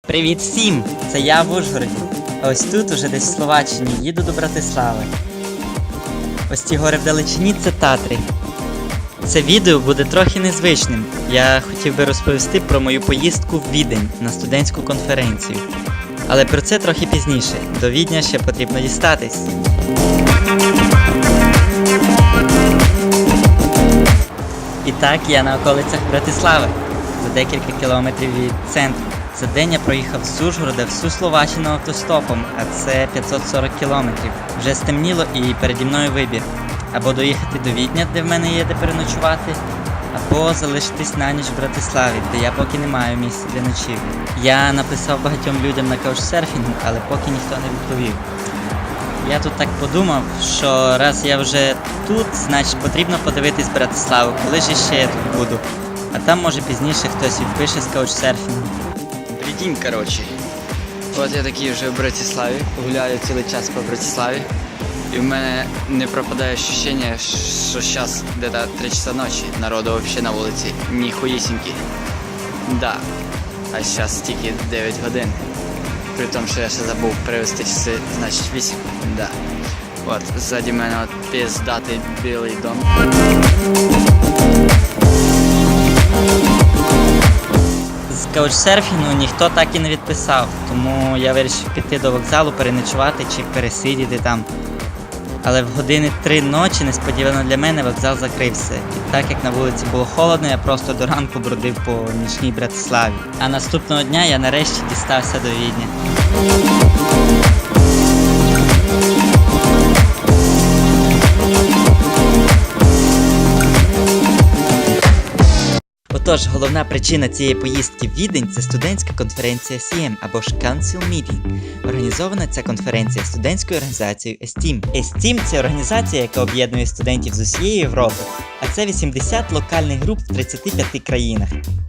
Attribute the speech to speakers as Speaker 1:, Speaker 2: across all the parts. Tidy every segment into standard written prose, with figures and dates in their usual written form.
Speaker 1: Привіт всім! Це я в Ужгороді. А ось тут, уже десь в Словаччині, їду до Братислави. Ось ті гори вдалечині – це Татри. Це відео буде трохи незвичним. Я хотів би розповісти про мою поїздку в Відень на студентську конференцію. Але про це трохи пізніше. До Відня ще потрібно дістатись. І так, я на околицях Братислави, за декілька кілометрів від центру. За день я проїхав з Ужгорода всю Словаччину автостопом, а це 540 кілометрів. Вже стемніло і переді мною вибір. Або доїхати до Відня, де в мене є де переночувати, або залишитись на ніч в Братиславі, де я поки не маю місця для ночівлі. Я написав багатьом людям на каучсерфінгу, але поки ніхто не відповів. Я тут так подумав, що раз я вже тут, значить потрібно подивитись Братиславу, коли ж ще я тут буду. А там може пізніше хтось відпише з каучсерфінгу.
Speaker 2: Прикинь, короче. От я такий вже в Братиславі, гуляю цілий час по Братиславі. І в мене не пропадає ощущення, що зараз где-то 3 часа ночі, народу взагалі на вулиці ніхуїсінькі. Да. А зараз тільки 9 годин. При тому, що я ще забув перевести часи, значить 8. Да. От, ззаді мене от пиздатий білий дом.
Speaker 1: З каучсерфінгу ніхто так і не відписав, тому я вирішив піти до вокзалу, переночувати чи пересидіти там. Але в години 3 ночі несподівано для мене вокзал закрився. І так як на вулиці було холодно, я просто до ранку бродив по нічній Братиславі. А наступного дня я нарешті дістався до Відня. Отож, головна причина цієї поїздки в Відень – це студентська конференція CM, або ж Council Meeting. Організована ця конференція студентською організацією ESTEAM. ESTEAM – це організація, яка об'єднує студентів з усієї Європи, а це 80 локальних груп в 35 країнах.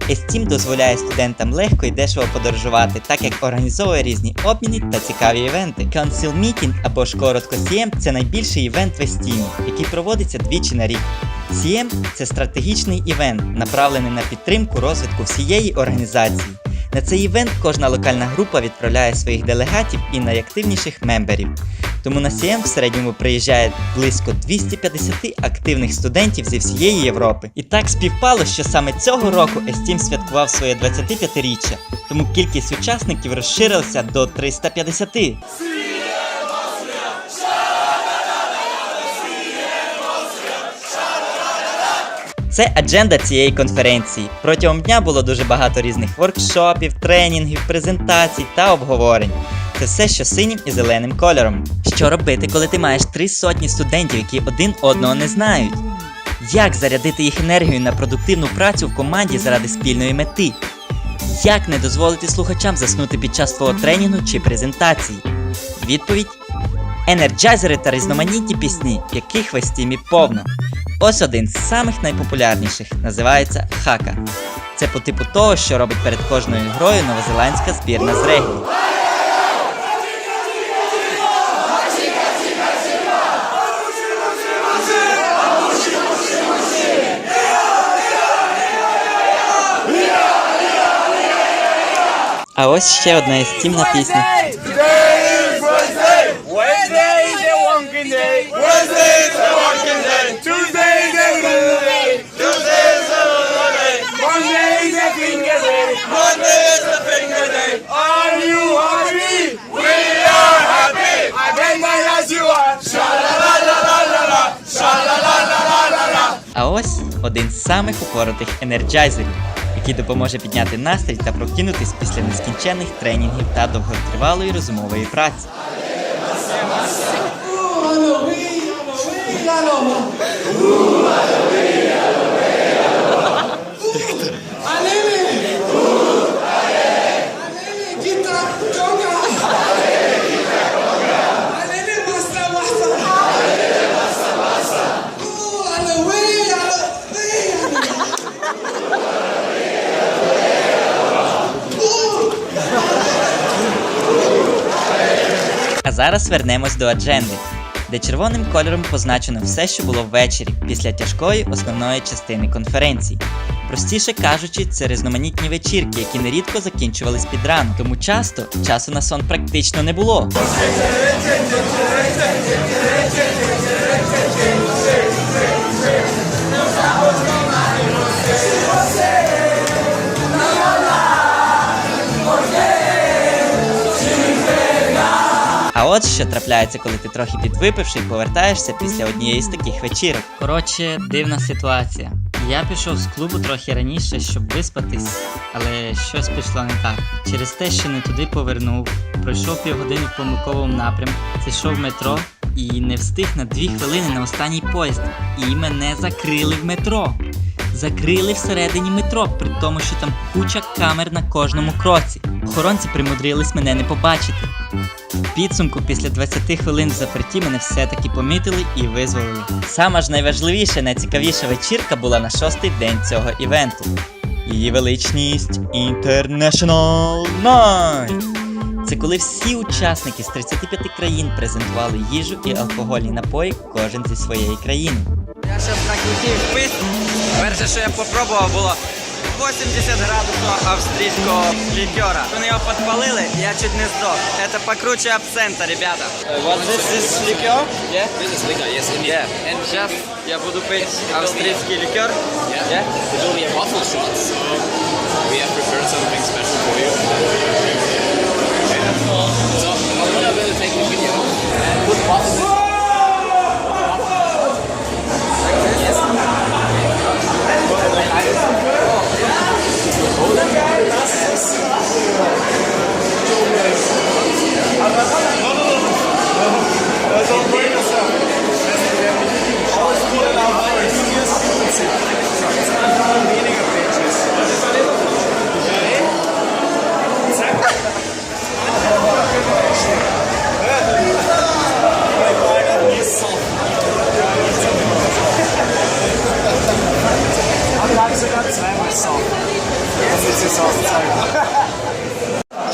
Speaker 1: ESTEAM дозволяє студентам легко і дешево подорожувати, так як організовує різні обміни та цікаві івенти. Council Meeting, або ж коротко CM – це найбільший івент в ESTEAM, який проводиться двічі на рік. CM – це стратегічний івент, направлений на підтримку розвитку всієї організації. На цей івент кожна локальна група відправляє своїх делегатів і найактивніших мемберів. Тому на CM в середньому приїжджає близько 250 активних студентів зі всієї Європи. І так співпало, що саме цього року ESTEAM святкував своє 25-річчя, тому кількість учасників розширилася до 350. Це адженда цієї конференції. Протягом дня було дуже багато різних воркшопів, тренінгів, презентацій та обговорень. Це все, що синім і зеленим кольором. Що робити, коли ти маєш 300 студентів, які один одного не знають? Як зарядити їх енергію на продуктивну працю в команді заради спільної мети? Як не дозволити слухачам заснути під час твого тренінгу чи презентації? Відповідь – енерджайзери та різноманітні пісні, яких в ESTEAM повно. Ось один з самих найпопулярніших, називається Хака. Це по типу того, що робить перед кожною грою новозеландська збірна з регбі. А ось ще одна естімна пісня. А ось один з самих упоротих енерджайзерів, який допоможе підняти настрій та прокинутись після нескінченних тренінгів та довготривалої розумової праці. А зараз вернемось до адженди, де червоним кольором позначено все, що було ввечері, після тяжкої основної частини конференції. Простіше кажучи, це різноманітні вечірки, які нерідко закінчувались під ранок. Тому часто часу на сон практично не було. А от що трапляється, коли ти трохи підвипивши і повертаєшся після однієї з таких вечірок. Коротше, дивна ситуація. Я пішов з клубу трохи раніше, щоб виспатись, але щось пішло не так. Через те, що не туди повернув, пройшов півгодини в помилковому напрямку, зайшов в метро і не встиг на 2 хвилини на останній поїзд. І мене закрили в метро. Закрили всередині метро, при тому, що там куча камер на кожному кроці. Охоронці примудрились мене не побачити. В підсумку, після 20 хвилин в заперті мене все-таки помітили і визволили. Сама ж найважливіша, найцікавіша вечірка була на 6-й день цього івенту. Її величність International Night. Це коли всі учасники з 35 країн презентували їжу і алкогольні напої, кожен зі своєї країни.
Speaker 2: Я зараз накрутив впис. Перше, що я попробував, було 80 градусів австрійського лікера. Вони його підпалили, я чуть не здох. Це покруче абсента, ребята. What this is liqueur? Yeah?
Speaker 3: This is liquor, yes, indeed.
Speaker 2: Yeah. And зараз я буду пити австрійський лікер.
Speaker 3: Yeah. It's only a bottle shot, so we have prepared something special for you. So, I'm gonna take a video and put bottles.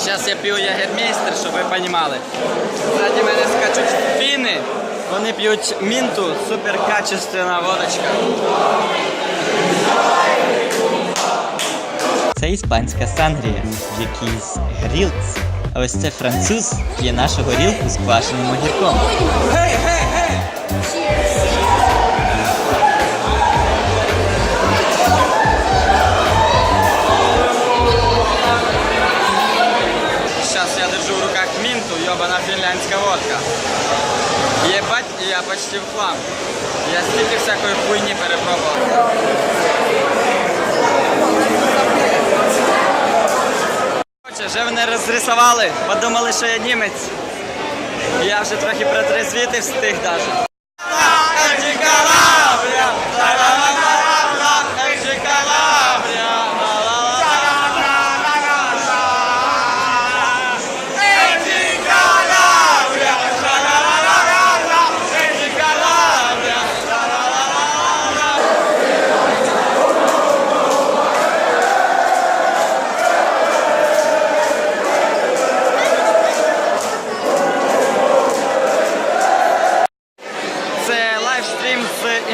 Speaker 2: Зараз я п'ю ягермейстер, щоб ви розуміли. Ззаді мене скачуть фіни. Вони п'ють мінту, суперкачественна водочка.
Speaker 1: Це іспанська сангрія, в якійсь грілці. А ось це француз п'є нашу горілку з квашеним огірком.
Speaker 2: Сейчас я держу в руках минту, ёбана финляндская водка. Ебать, я почти в хлам. Я стільки всякої хуйні перепробував. Вже мене розрисували, подумали, що я німець. Я вже трохи протрезвіти встиг даже.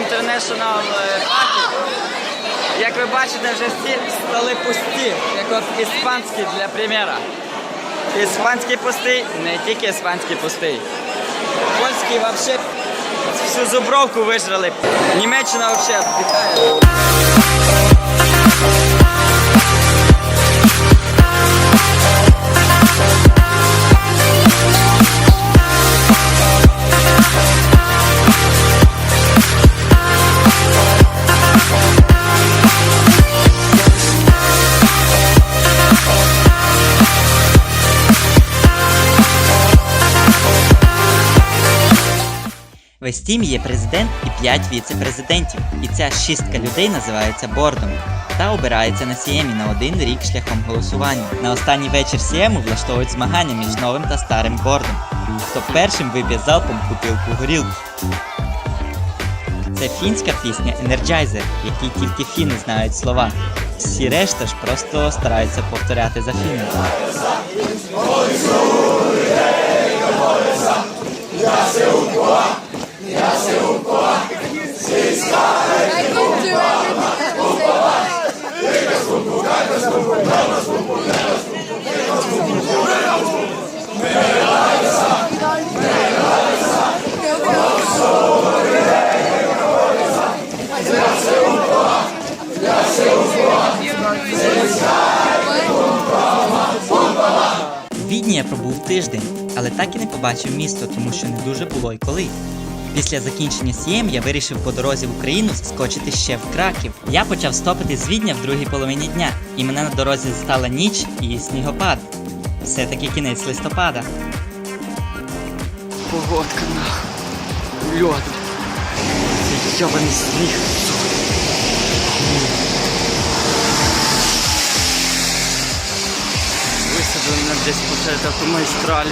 Speaker 2: International Party. Як ви бачите, вже всі столи пусті, як от іспанські для примера. Іспанський пустий, не тільки іспанський пустий. Польський взагалі всю зубровку вижрали. Німеччина взагалі віддихає.
Speaker 1: В Естімі є президент і 5 віце-президентів, і ця 6 людей називається бордом та обирається на Сіємі на 1 рік шляхом голосування. На останній вечір Сієму влаштовують змагання між новим та старим бордом. Хто першим вип'є залпом бутилку горілки. Це фінська пісня Energizer, якій тільки фіни знають слова. Всі решта ж просто стараються повторяти за фінами. В Відні я пробув тиждень, але так і не побачив місто, тому що не дуже було й коли. Після закінчення Сієм я вирішив по дорозі в Україну заскочити ще в Краків. Я почав стопити з Відня в другій половині дня, і мене на дорозі застала ніч і снігопад. Все-таки кінець листопада.
Speaker 2: Погодка нахуй. Льод. Це йобаний сніг. Висадили мене десь посеред автомагістралі.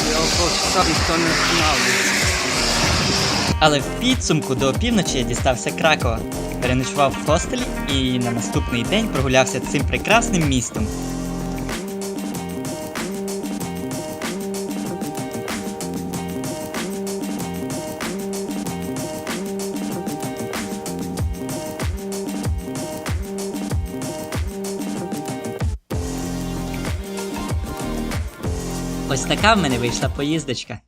Speaker 2: Я полчаса ніхто не останавливається.
Speaker 1: Але в підсумку до опівночі я дістався Кракова, переночував в хостелі і на наступний день прогулявся цим прекрасним містом. Ось така в мене вийшла поїздочка.